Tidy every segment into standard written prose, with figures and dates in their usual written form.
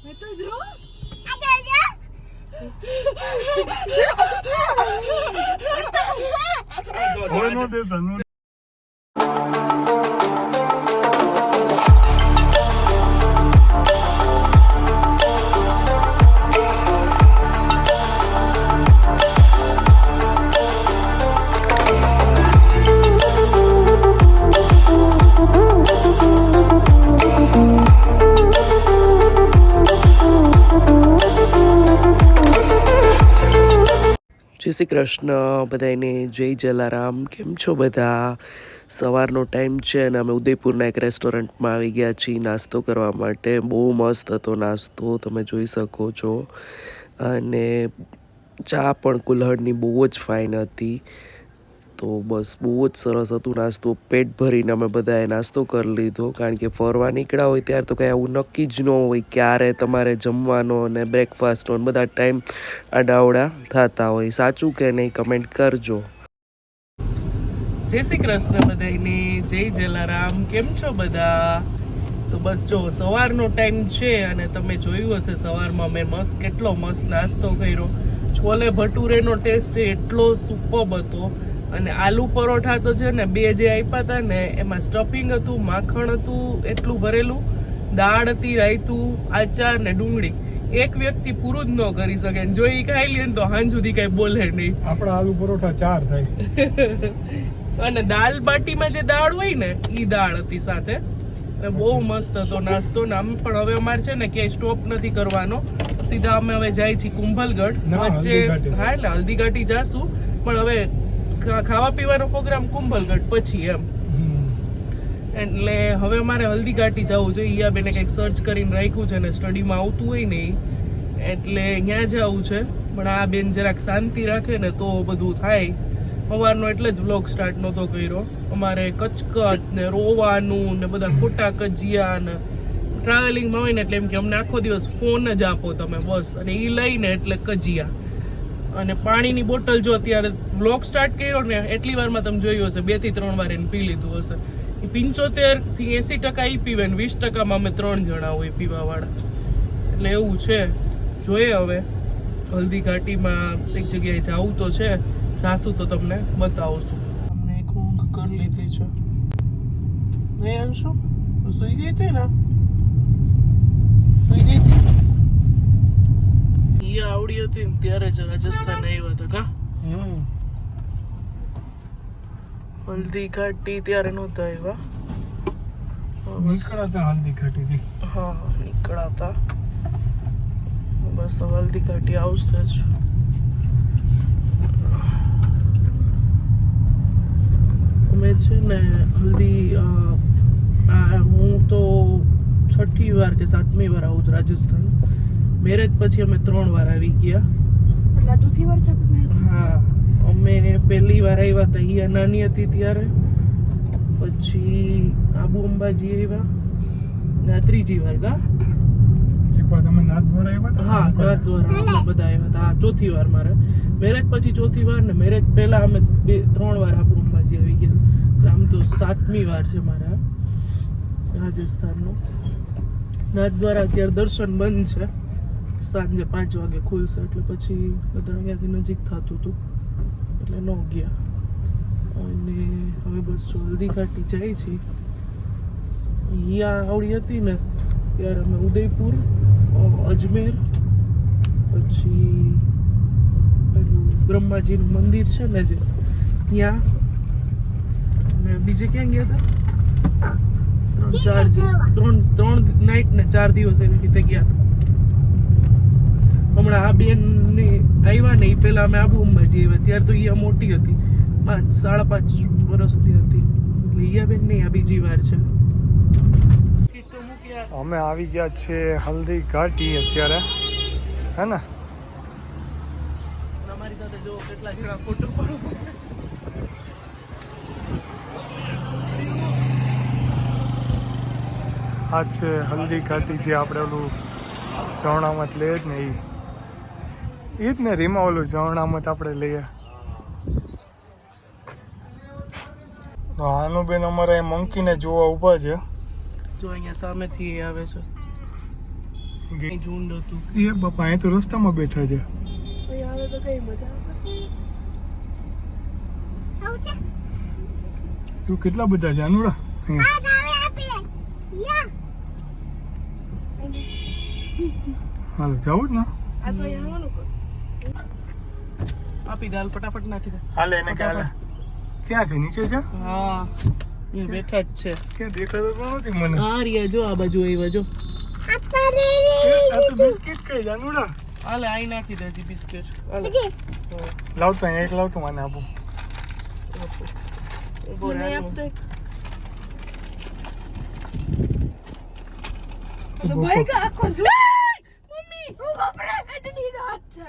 मैं तो जो નો દેતા નો જય શ્રી કૃષ્ણ બધાને, જય જલારામ. કેમ છો બધા? સવારનો ટાઈમ છે અને અમે ઉદયપુરના એક રેસ્ટોરન્ટમાં આવી ગયા છીએ નાસ્તો કરવા માટે. બહુ મસ્ત હતો નાસ્તો, તમે જોઈ શકો છો. અને ચા પણ કુલ્હડની બહુ જ ફાઇન હતી. તો બસ બહુ જ સરસ હતું નાસ્તો. પેટ ભરીને અમે બધાએ નાસ્તો કરી લીધો, કારણ કે ફરવા નીકળ્યા હોય ત્યારે તો કંઈ આવું નક્કી જ ન હોય ક્યારે તમારે જમવાનો અને બ્રેકફાસ્ટનો અને બધા ટાઈમ આડાવડા થતા હોય. સાચું કે નહીં? કમેન્ટ કરજો. જય શ્રી કૃષ્ણ બધાને, જય જલારામ. કેમ છો બધા? તો બસ જો સવારનો ટાઈમ છે અને તમે જોયું હશે સવારમાં મેં કેટલો મસ્ત નાસ્તો કર્યો. છોલે ભટુરેનો ટેસ્ટ એટલો સુપર્બ હતો. અને આલુ પરોઠા તો છે ને, બે જે આપ્યા હતા ને એમાં સ્ટફિંગ હતું, માખણ હતું એટલું ભરેલું, દાળ હતી, રાયતું, આચાર ને ડુંગળી. એક વ્યક્તિ પૂરું જ ન કરી શકે. જો એ ખાઈ લે ને તો હાંજ સુધી કઈ બોલે નહીં. આપણા આલુ પરોઠા 4 થાય. અને દાળ બાટીમાં જે દાળ હોય ને એ દાળ હતી સાથે. બહુ મસ્ત હતો નાસ્તો. ને આમ પણ હવે અમારે છે ને ક્યાંય સ્ટોપ નથી કરવાનો, સીધા અમે હવે જાય છીએ કુંભલગઢ વચ્ચે. હા, એટલે હલ્દીઘાટી જાશું, પણ હવે ખાવા પીવાનો પ્રોગ્રામ કુંભલગઢ પછી એમ. એટલે હવે અમારે હલ્દીઘાટી જવું જોઈએ. ઈયા બેને કંઈક સર્ચ કરીને રાખ્યું છે ને સ્ટડીમાં આવતું હોય ને એટલે ત્યાં જવું છે. પણ આ બેન જરાક શાંતિ રાખે ને તો બધું થાય. સવારનો એટલે જ વ્લોગ સ્ટાર્ટ નહોતો કર્યો. અમારે કચકચ ને રોવાનું ને બધા ખોટા કજિયા ને ટ્રાવેલિંગમાં હોય ને એટલે એમ કે અમને આખો દિવસ ફોન જ આપો તમે બસ. અને એ લઈને એટલે કજિયા. અને પાણીની બોટલ જો અત્યારે વ્લોગ સ્ટાર્ટ કર્યો ને એટલી વારમાં તમે જોયું હશે 2 થી 3 વાર એને પી લીધું હશે. 75 થી 80% એ પીવે ને 20%માં અમે 3 જણા હોય પીવાવાળા. એટલે એવું છે. જોઈએ હવે હલ્દીઘાટીમાં એક જગ્યાએ જવું તો છે, જાશું તો તમને બતાવશું. અમને એક ઊંઘ કરી લીધી છે. નહીં અંશુ સુઈ ગઈ હતી ને? સુઈ ગઈ હતી. ઈ આવડી હતી ને ત્યારે જ રાજસ્થાન આવ્યા હતા કા? હલ્દીઘાટી ત્યારે નહોતા આવ્યા. નીકળાતા હલ્દીઘાટીથી. હા, નીકળાતા. બસ હલ્દીઘાટી આવશે જ. અમે છે ને હું તો 6ઠી વાર કે 7મી વાર આવું છું રાજસ્થાન. મેરેજ પછી અમે 3 વાર આવી ગયા. એટલે ચોથી વાર છે? હા, અમે પહેલી વાર આવ્યા હતા ઈ નાની હતી ત્યારે, પછી આબુ અંબાજી આવ્યા ને 3જી વાર કા? તમે નાથદ્વારા આવ્યા હતા? હા, નાથદ્વારા અમે બધા આવ્યા હતા. હા, 4થી વાર મારે. મેરેજ પછી 4થી વાર ને મેરેજ પહેલા અમે 3 વાર આબુ અંબાજી આવી ગયા. આમ તો 7મી વાર છે મારા રાજસ્થાનનું. નાથદ્વારા અત્યારે દર્શન બંધ છે, સાંજે 5 વાગે ખુલશે. એટલે પછી બધા અહીંયાથી નજીક થતું હતું એટલે ન ગયા. અને હવે બસ હલ્દીઘાટી જાય છે. અહીંયા આવડી હતી ને ત્યારે અમે ઉદયપુર, અજમેર, પછી પેલું બ્રહ્માજીનું મંદિર છે ને જે ત્યાં, અને બીજે ક્યાં ગયા હતા? 3 નાઇટ ને 4 દિવસ એવી રીતે ગયા હતા. હમણાં આ બેન ને આવ્યા ને એ પહેલા અમે આબુ અંબાજી આવ્યા ત્યારે તો ઈયા મોટી હતી, 5-5.5 વર્ષની હતી. એટલે ઈયા બેન નહીં, આ બીજી વાર છે. અમે આવી ગયા છે હલ્દીઘાટી અત્યારે, હે ને? તમારી સાથે જો કેટલા જણા ફોટો પાડો. આ છે હલ્દીઘાટી, જે આપણે ઓલું ચરણામત લઈએ જ ને એ જ ને, રીમા ઓલું ચરણામત આપણે લઈએ. આનુબેન અમારા મંકીને જોવા ઊભા છે. જો અહીંયા સામેથી આવે છે. ઝુંડ હતું. એ બાપા અહીં તો રસ્તામાં બેઠા છે. અહીં આવે તો કઈ મજા આવે. તું કેટલા બધા છે અનુરા હાલો જાવું જ ને આ તો અહીં આવવાનું કર. આપી દાલ ફટાફટ નાખી દે. હાલે એને કે હાલે ક્યાં છે નીચે છે હા એ બેઠા જ છે. ક્યાં દેખાતો પણ નથી મને આ રહ્યા જો આ બાજુ આવ્યા જો. આ તો બિસ્કિટ કઈ જાનુડા હાલે આઈ નાખી દે જી બિસ્કિટ. હાલે લાવતો અહીંયા એક લાવતો મને આપું મને આપતો એક. તો ભાઈ કા આખો મમ્મી ઓ બાપ રે એની હાથ છે.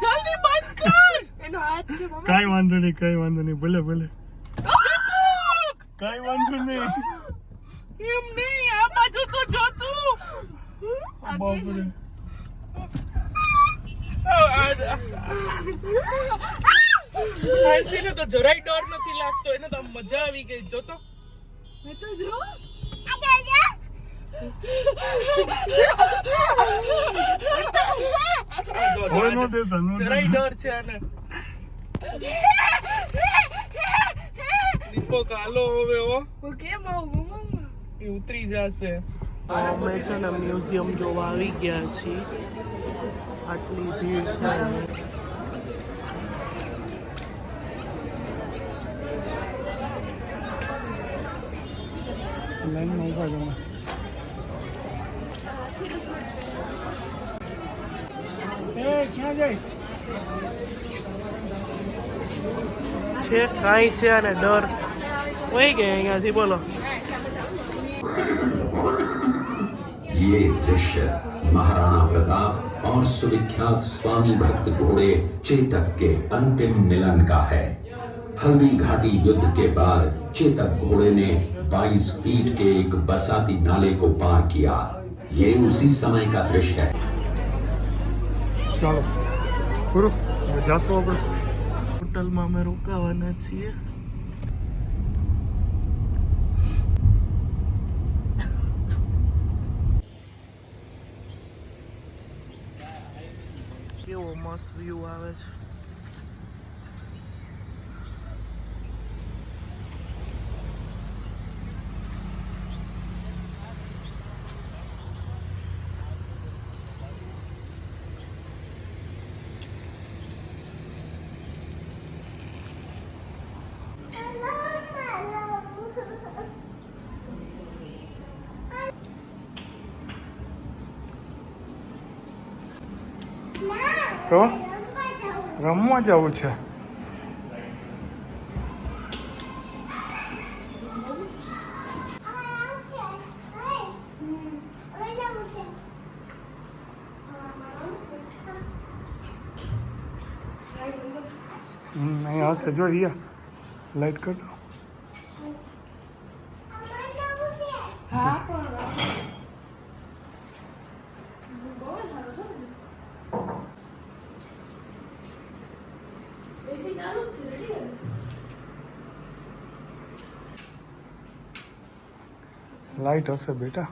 જલ્દી બંધ કર. એનો હાથ છે મમ્મી. કાઈ વાંધો નહીં ભલે ભલે કાઈ વાંધો નહીં એમ નહીં આ બાજુ તો જો તું. બાપરે હાંસીને તો જરાય ડર નથી લાગતો. એને તો મજા આવી ગઈ જો તો. મેં તો જો હવે નો દેતા જરાય ડર છે આને. દીપક હાલો હવે હો. હું કેમ આવું મમ્મા? એ ઉતરી જશે. અમે છે ને મ્યુઝિયમ જોવા આવી ગયા છીએ. આટલી ભીડ છે. લાઈનમાં ઉભા છો ક્યાં જાય છે કાંઈ છે અને ડર હોય કે અહીંયાથી બોલો. ये दृश्य महाराणा प्रताप और सुविख्यात स्वामी भक्त घोड़े चेतक के अंतिम मिलन का है। हल्दी घाटी युद्ध के बाद चेतक घोड़े ने 22 फीट के एक बरसाती नाले को पार किया। ये उसी समय का दृश्य है। ચાલો પૂરું હવે જાશું આપણે હોટલમાં અમે રોકાવાના છીએ. કેવો મસ્ત વ્યૂ આવે છે. તો રમવા જવું છે અહીંયા હશે જો અહીંયા લાઈટ કર દો હા પણ લાઈટ હશે બેટા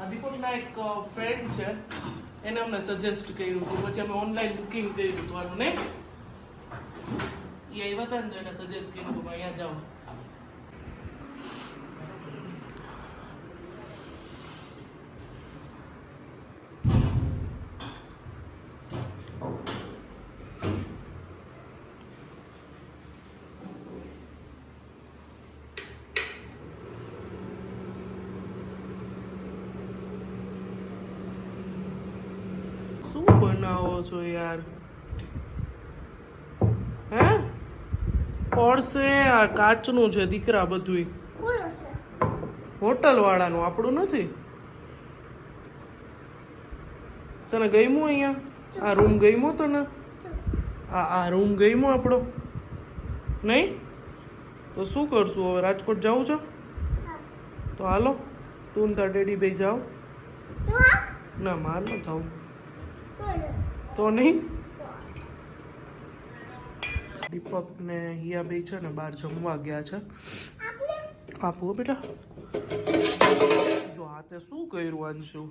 દીપકના એક ફ્રેન્ડ છે એને અમને સજેસ્ટ કર્યું હતું પછી અમે ઓનલાઈન બુકિંગ કર્યું હતું આનું નહીં એ આવ્યા હતા ને તો એને સજેસ્ટ કર્યું હતું અહીંયા જાઓ. શું બનાવો છો યાર? હે પડશે આ કાચનું છે દીકરા બધુંય. હોટલ વાળાનું આપણું નથી. તને ગમ્યું અહીંયા આ રૂમ ગમ્યો તને? આ રૂમ ગમ્યો આપણો નહીં? તો શું કરશું હવે? રાજકોટ જવું છે? તો હાલો તું ને તાર ડેડી બે જાઓ. ના માર ન થાવ તો નહીં. દીપક ને હિયા બે છે ને બહાર જમવા ગયા છે. આપું બેટા. જો હાથે શું કર્યું અંશુ,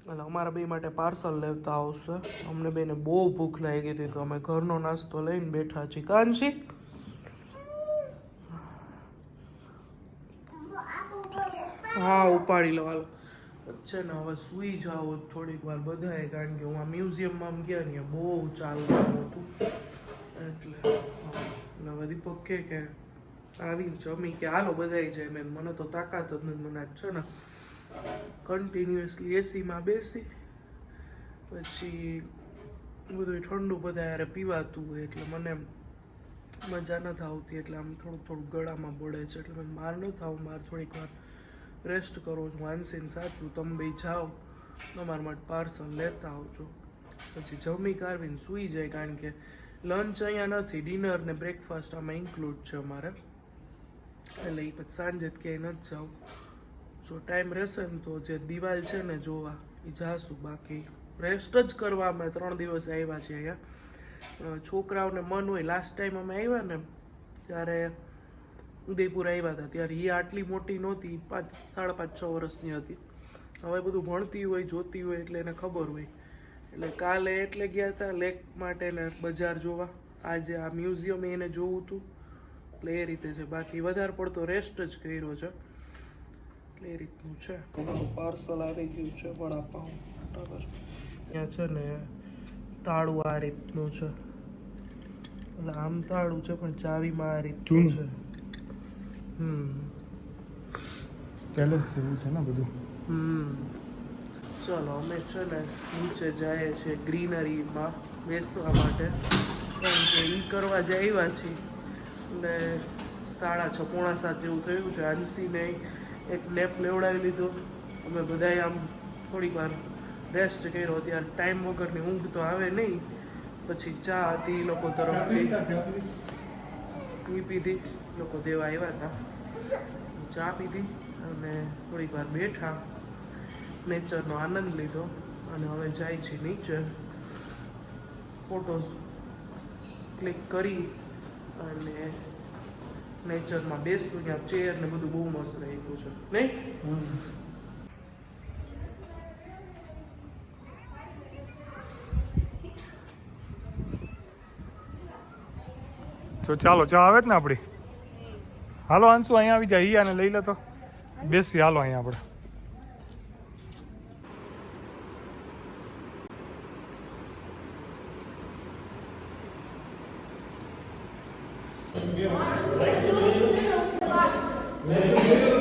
એટલે અમારા બે માટે પાર્સલ લેતા આવશે. અમને બેને બહુ ભૂખ લાગી હતી તો અમે ઘરનો નાસ્તો લઈને બેઠા છીએ. કાંશી હા ઉપાડી લો હાલો. છે ને હવે સુઈ જાઓ થોડીક વાર બધાએ, કારણ કે હું આ મ્યુઝિયમમાં ગયા ને બહુ ચાલવાનું હતું એટલે. હવે દીપક કે આવીને જમી કે હાલો બધાય જાય. મને તો તાકાત જ નથી. મને છે ને કન્ટિન્યુઅસલી એસીમાં બેસી પછી બધું ઠંડુ બધા યારે પીવાતું હોય એટલે મને મજા નથી આવતી. એટલે આમ થોડું ગળામાં બળે છે એટલે મને બહાર ન થાવ. મારે થોડીક વાર રેસ્ટ કરો છું. વાંસીને સાચું તમે બે જાઓ તમારા માટે પાર્સલ લેતા આવજો. પછી જમી કાઢીને સૂઈ જાય, કારણ કે લંચ અહીંયા નથી, ડિનર ને બ્રેકફાસ્ટ આમાં ઇન્ક્લુડ છે અમારે. એટલે એ પછી સાંજે જ ક્યાંય નથી જાઉં. જો ટાઈમ રહેશે ને તો જે દિવાલ છે ને જોવા એ જાશું. બાકી રેસ્ટ જ કરવા અમે 3 દિવસ આવ્યા છીએ અહીંયા. છોકરાઓને મન હોય. લાસ્ટ ટાઈમ અમે આવ્યા ને ત્યારે ઉદયપુર આવ્યા હતા ત્યારે એ આટલી મોટી નહોતી, 5, 5.5, 6 વર્ષની હતી. હવે બધું ભણતી હોય જોતી હોય એટલે એને ખબર હોય. એટલે કાલે એટલે ગયા હતા લેક માટે ને બજાર જોવા. આજે આ મ્યુઝિયમ એને જોવું હતું એટલે એ રીતે છે. બાકી વધારે પડતો રેસ્ટ જ કર્યો છે એટલે એ રીતનું છે. પાર્સલ આવી ગયું છે વડાપાઉં. બરાબર ત્યાં છે ને તાળું આ રીતનું છે. એટલે આમ તાળું છે પણ ચાવીમાં આ રીતનું છે. પેલેસ જેવું છે ને બધું. ચલો અમે છે ને નીચે જઈએ છીએ ગ્રીનરીમાં બેસવા માટે, કારણ કે એ કરવા જ આવ્યા છીએ. એટલે 6:30 પોણા 7 જેવું થયું છે. આંસીને એક નેપ લેવડાવી લીધો. અમે બધાએ આમ થોડીક વાર રેસ્ટ કર્યો. ત્યારે ટાઈમ વગરની ઊંઘ તો આવે નહીં. પછી ચા હતી એ લોકો તરફથી પીધી. લોકો દેવા આવ્યા હતા, ચા પીધી અને થોડીક વાર બેઠા, નેચરનો આનંદ લીધો અને હવે જાય છે નીચે. ફોટોઝ ક્લિક કરી અને નેચરમાં બેસવું. ત્યાં ચેર ને બધું બહુ મસ્ત રાખ્યું છે નહીં? તો ચાલો ચા આવે જ ને આપણી. હાલો અંશુ અહીંયા આવી જાય. હિયાને લઈ લે તો બેસી. હાલો અહીંયા આપણે. Yeah.